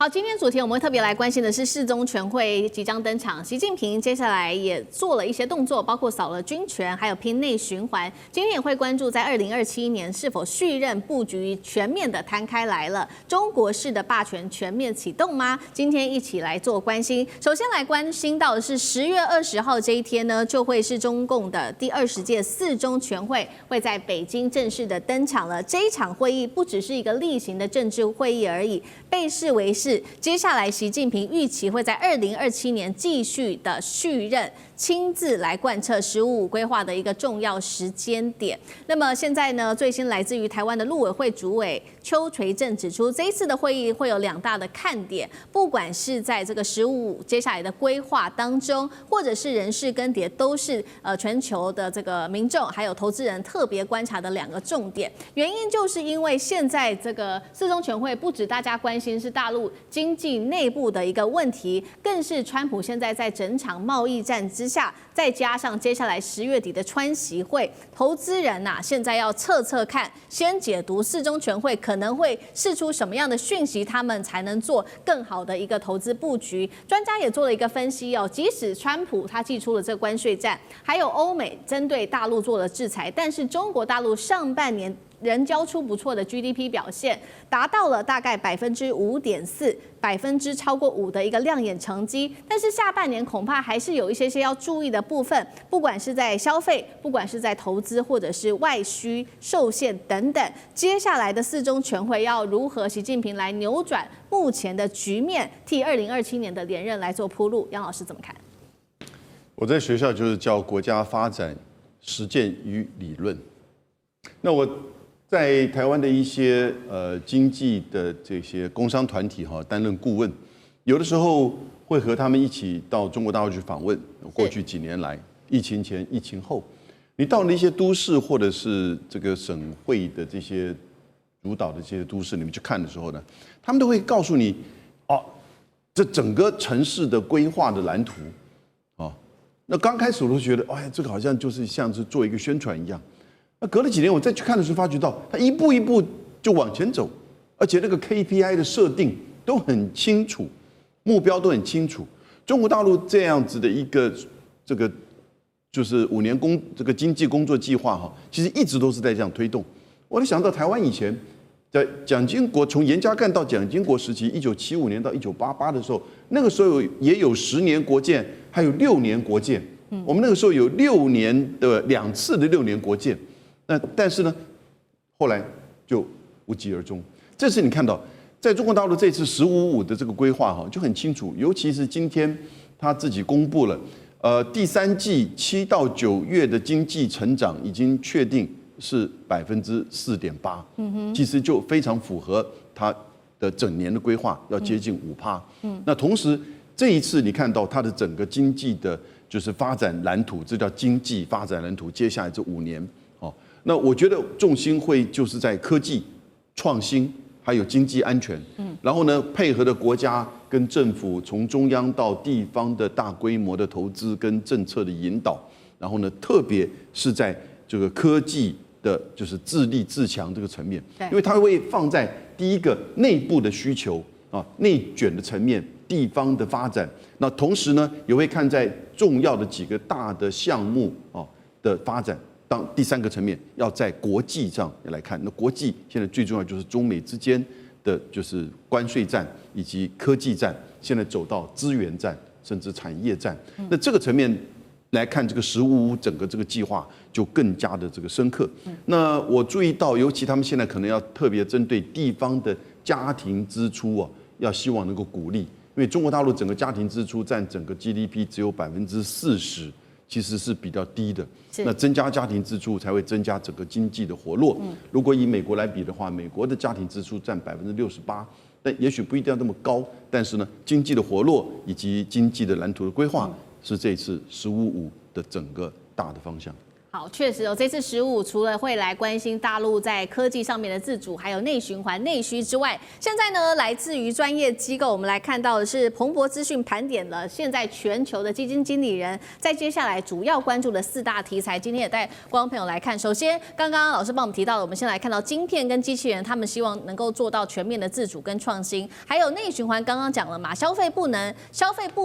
好，今天主题我们会特别来关心的是世宗全会即将登场，习近平接下来也做了一些动作，包括扫了军权，还有拼内循环。今天也会关注在2027年是否续任布局全面的摊开来了，中国式的霸权全面启动吗？今天一起来做关心。首先来关心到的是10月20号这一天呢，就会是中共的第20届四中全会会在北京正式的登场了。这一场会议不只是一个例行的政治会议而已，被视为是接下来习近平预期会在2027年继续的续任，亲自来贯彻“15五”规划的一个重要时间点。那么现在呢，最新来自于台湾的陆委会主委邱垂正指出，这一次的会议会有2大的看点，不管是在这个“15五”接下来的规划当中，或者是人事更迭，都是全球的这个民众还有投资人特别观察的2个重点。原因就是因为现在这个四中全会不止大家关心是大陆经济内部的一个问题，更是川普现在在整场贸易战之下，再加上接下来10月底的川习会，投资人现在要测看，先解读四中全会可能会释出什么样的讯息，他们才能做更好的一个投资布局。专家也做了一个分析即使川普他祭出了这个关税战，还有欧美针对大陆做了制裁，但是中国大陆上半年仍交出不错的 GDP 表现，达到了大概5.4%，超过5的一个亮眼成绩。但是下半年恐怕还是有一些要注意的部分，不管是在消费，不管是在投资，或者是外需受限等等。接下来的四中全会要如何习近平来扭转目前的局面，替2027年的连任来做铺路？杨老师怎么看？我在学校就是教国家发展实践与理论。那我在台湾的一些经济的这些工商团体担任顾问，有的时候会和他们一起到中国大陆去访问。过去几年来，疫情前、疫情后，你到了一些都市或者是这个省会的这些主导的这些都市里面去看的时候呢，他们都会告诉你，这整个城市的规划的蓝图，那刚开始我都觉得，这个好像就是像是做一个宣传一样。那隔了几年，我再去看的时候，发觉到它一步一步就往前走，而且那个 KPI 的设定都很清楚，目标都很清楚。中国大陆这样子的一个这个就是5年这个经济工作计划其实一直都是在这样推动。我就想到台湾以前在蒋经国从严家淦到蒋经国时期，1975年到1988的时候，那个时候也有10年国建，还有6年国建。我们那个时候有6年的2次的6年国建。但是呢，后来就无疾而终。这次你看到，在中国大陆这次“15五”的这个规划就很清楚，尤其是今天他自己公布了，第3季7到9月的经济成长已经确定是4.8%，其实就非常符合他的整年的规划，要接近5%。那同时这一次你看到他的整个经济的就是发展蓝图，这叫经济发展蓝图，接下来这5年。那我觉得重心会就是在科技、创新，还有经济安全。然后呢，配合的国家跟政府，从中央到地方的大规模的投资跟政策的引导。然后呢，特别是在这个科技的，就是自立自强这个层面，因为它会放在第一个内部的需求内卷的层面，地方的发展。那同时呢，也会看在重要的几个大的项目的发展。当第3个层面，要在国际上来看，那国际现在最重要就是中美之间的就是关税战以及科技战，现在走到资源战甚至产业战。那这个层面来看，这个“15五”整个这个计划就更加的这个深刻。那我注意到，尤其他们现在可能要特别针对地方的家庭支出要希望能够鼓励，因为中国大陆整个家庭支出占整个 GDP 只有40%。其实是比较低的，那增加家庭支出才会增加整个经济的活络。如果以美国来比的话，美国的家庭支出占68%，但也许不一定要那么高，但是呢，经济的活络以及经济的蓝图的规划是这次“15五”的整个大的方向。好，确实这次15除了会来关心大陆在科技上面的自主，还有内循环、内需之外，现在呢，来自于专业机构，我们来看到的是彭博资讯盘点了现在全球的基金经理人在接下来主要关注的4大题材。今天也带观众朋友来看，首先刚刚老师帮我们提到的，我们先来看到晶片跟机器人，他们希望能够做到全面的自主跟创新，还有内循环，刚刚讲了嘛，消费部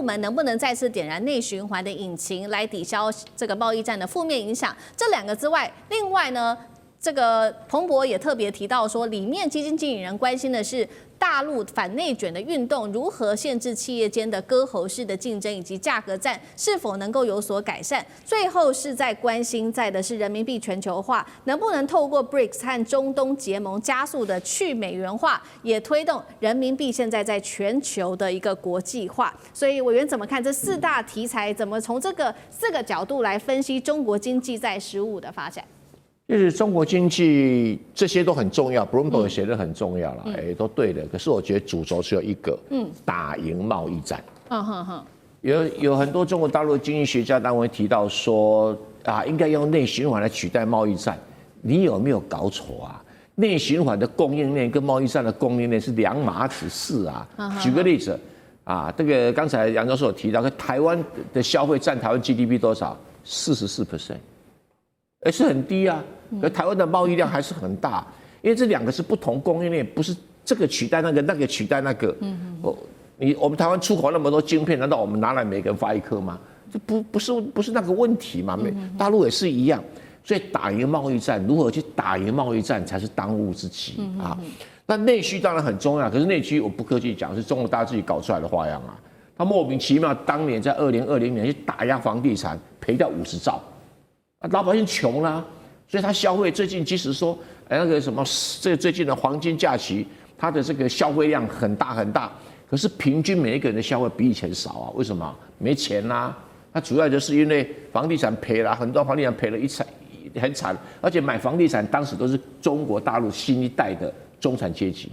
门能不能再次点燃内循环的引擎，来抵消这个贸易战的负面影响？这2个之外，另外呢，这个彭博也特别提到说，里面基金经理人关心的是大陆反内卷的运动如何限制企业间的割喉式的竞争，以及价格战是否能够有所改善。最后是在关心的是人民币全球化能不能透过 BRICS 和中东结盟加速的去美元化，也推动人民币现在在全球的一个国际化。所以委员怎么看这4大题材？怎么从这个4个角度来分析中国经济在15的发展？就是中国经济这些都很重要 ，Bloomberg 写的很重要了，都对的。可是我觉得主轴只有一个，打赢贸易战。有很多中国大陆的经济学家单位提到说啊，应该用内循环来取代贸易战。你有没有搞错啊？内循环的供应链跟贸易战的供应链是两码子事啊。举个例子啊，这个刚才杨教授有提到，台湾的消费占台湾 GDP 多少？44%。是很低啊，可台湾的贸易量还是很大，因为这2个是不同供应链，不是这个取代那个，那个取代那个。我们台湾出口那么多晶片，难道我们拿来每个人发1颗吗？这不是那个问题嘛？大陆也是一样，所以打赢贸易战，如何去打赢贸易战才是当务之急啊。那内需当然很重要，可是内需我不客气讲，是中国大陆自己搞出来的花样啊。他莫名其妙当年在2020年去打压房地产，赔掉50兆。老百姓穷啦，所以他消费最近即使说，那个什么，这最近的黄金假期，他的这个消费量很大很大，可是平均每一个人的消费比以前少啊，为什么？没钱啦。那主要就是因为房地产赔了，很多房地产赔了很惨，而且买房地产当时都是中国大陆新一代的中产阶级，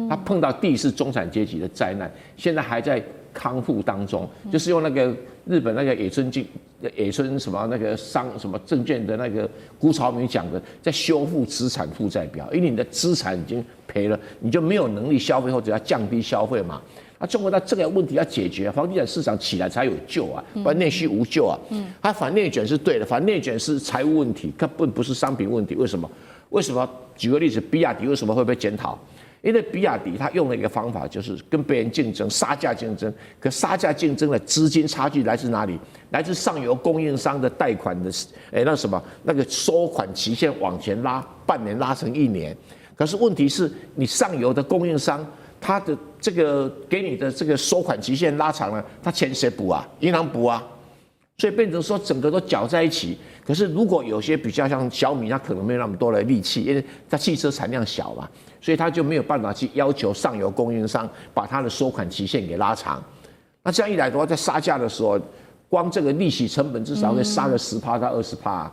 他碰到第4中产阶级的灾难，现在还在康复当中，就是用那个日本那个野村什么那个什么证券的那个辜朝明讲的，在修复资产负债表，因为你的资产已经赔了，你就没有能力消费或者要降低消费嘛。中国这个问题要解决，房地产市场起来才有救啊，不然内需无救啊。它反内卷是对的，反内卷是财务问题，根本不是商品问题。为什么？举个例子，比亚迪为什么会被检讨？因为比亚迪它用了一个方法，就是跟别人竞争，杀价竞争。可杀价竞争的资金差距来自哪里？来自上游供应商的贷款的，那个收款期限往前拉，半年拉成1年。可是问题是你上游的供应商，他的这个给你的这个收款期限拉长了，他钱谁补啊？银行补啊。所以变成说整个都搅在一起。可是如果有些比较像小米，它可能没有那么多的力气，因为它汽车产量小嘛，所以它就没有办法去要求上游供应商把它的收款期限给拉长。那这样一来的话，在杀价的时候，光这个利息成本至少会杀个10%到20%。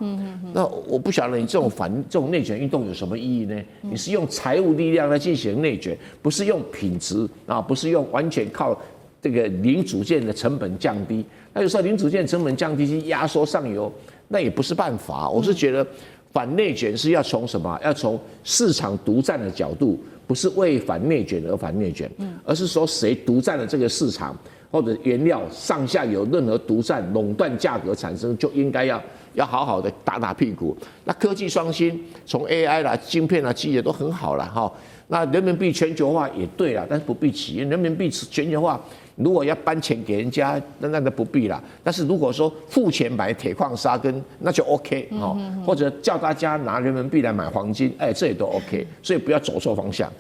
那我不晓得你这种内卷运动有什么意义呢？你是用财务力量来进行内卷，不是用品质啊，不是用完全靠这个零组件的成本降低。那有时候零组件成本降低去压缩上游，那也不是办法。我是觉得反内卷是要从什么？要从市场独占的角度，不是为反内卷而反内卷，而是说谁独占了这个市场，或者原料上下有任何独占、垄断价格产生，就应该要好好的打屁股。那科技创新，从 AI 啦、晶片啦、机械都很好了哈。那人民币全球化也对啦，但是不必急，人民币全球化。如果要搬钱给人家，那个不必啦。但是如果说付钱买铁矿砂那就 OK 哦，或者叫大家拿人民币来买黄金，这也都 OK。所以不要走错方向。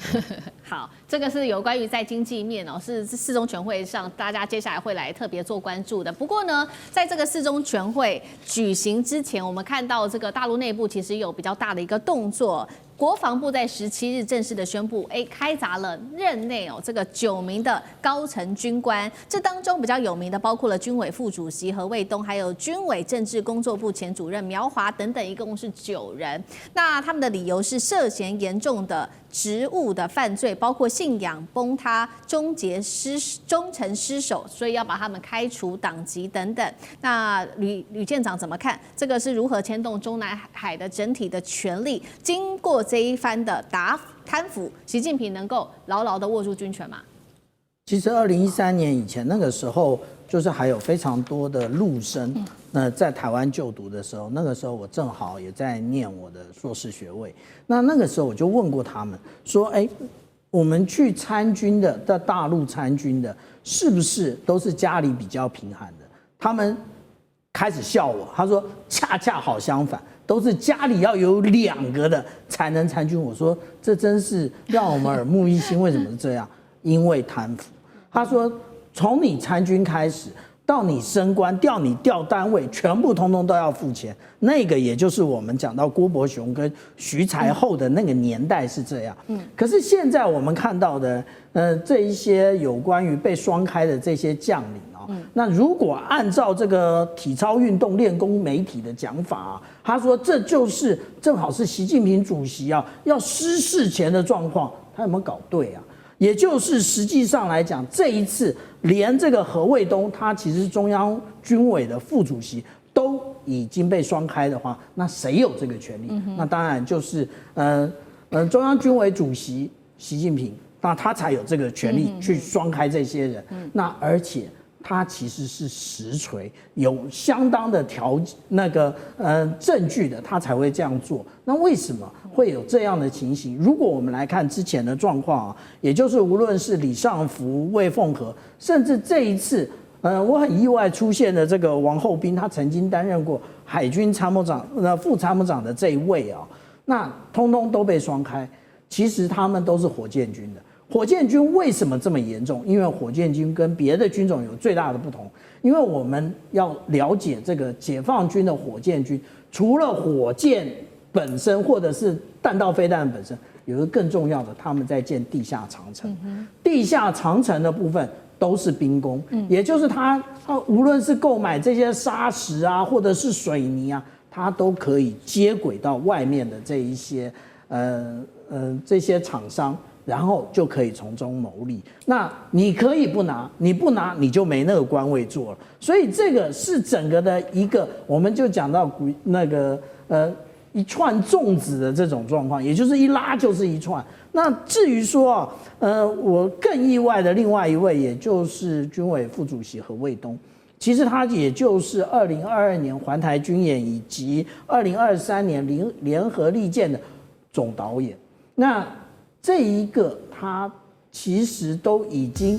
好，这个是有关于在经济面是4中全会上大家接下来会来特别做关注的。不过呢，在这个4中全会举行之前，我们看到这个大陆内部其实有比较大的一个动作。国防部在17日正式的宣布，开闸了任内这个9名的高层军官，这当中比较有名的包括了军委副主席何卫东，还有军委政治工作部前主任苗华等等，一共是9人。那他们的理由是涉嫌严重的职务的犯罪，包括信仰崩塌、忠诚失守，所以要把他们开除党籍等等。那吕舰长怎么看？这个是如何牵动中南海的整体的权力？经过这一番的贪腐，习近平能够牢牢的握住军权吗？其实2013年以前那个时候，就是还有非常多的陆生，在台湾就读的时候，那个时候我正好也在念我的硕士学位。那个时候我就问过他们说，我们去参军的，在大陆参军的，是不是都是家里比较贫寒的？他们开始笑我，他说恰恰好相反，都是家里要有2个的才能参军。我说这真是让我们耳目一新，为什么是这样？因为贪腐。他说从你参军开始到你升官调单位，全部通通都要付钱。那个也就是我们讲到郭伯雄跟徐才厚的那个年代是这样。可是现在我们看到的，这一些有关于被双开的这些将领那如果按照这个体操运动练功媒体的讲法他说这就是正好是习近平主席要失事前的状况，他有没有搞对啊？也就是实际上来讲，这一次连这个何卫东，他其实中央军委的副主席都已经被双开的话，那谁有这个权利？那当然就是中央军委主席习近平，那他才有这个权利去双开这些人。那而且他其实是实锤，有相当的证据的，他才会这样做。那为什么会有这样的情形？如果我们来看之前的状况也就是无论是李尚福、魏凤和，甚至这一次，我很意外出现的这个王厚斌，他曾经担任过海军参谋长、副参谋长的这一位那通通都被双开。其实他们都是火箭军的。火箭军为什么这么严重？因为火箭军跟别的军种有最大的不同。因为我们要了解这个解放军的火箭军，除了火箭本身或者是弹道飞弹本身，有一个更重要的，他们在建地下长城。地下长城的部分都是兵工，也就是他无论是购买这些砂石或者是水泥他都可以接轨到外面的这一些这些厂商。然后就可以从中牟利。那你可以不拿，你不拿你就没那个官位做了。所以这个是整个的一个，我们就讲到一串粽子的这种状况，也就是一拉就是一串。那至于说我更意外的另外一位，也就是军委副主席何卫东，其实他也就是2022年环台军演以及2023年联合利剑的总导演。那这一个他其实都已经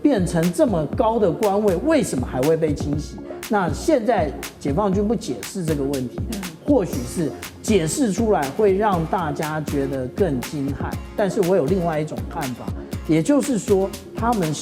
变成这么高的官位，为什么还会被清洗？那现在解放军不解释这个问题，或许是解释出来会让大家觉得更惊骇。但是我有另外一种看法，也就是说他们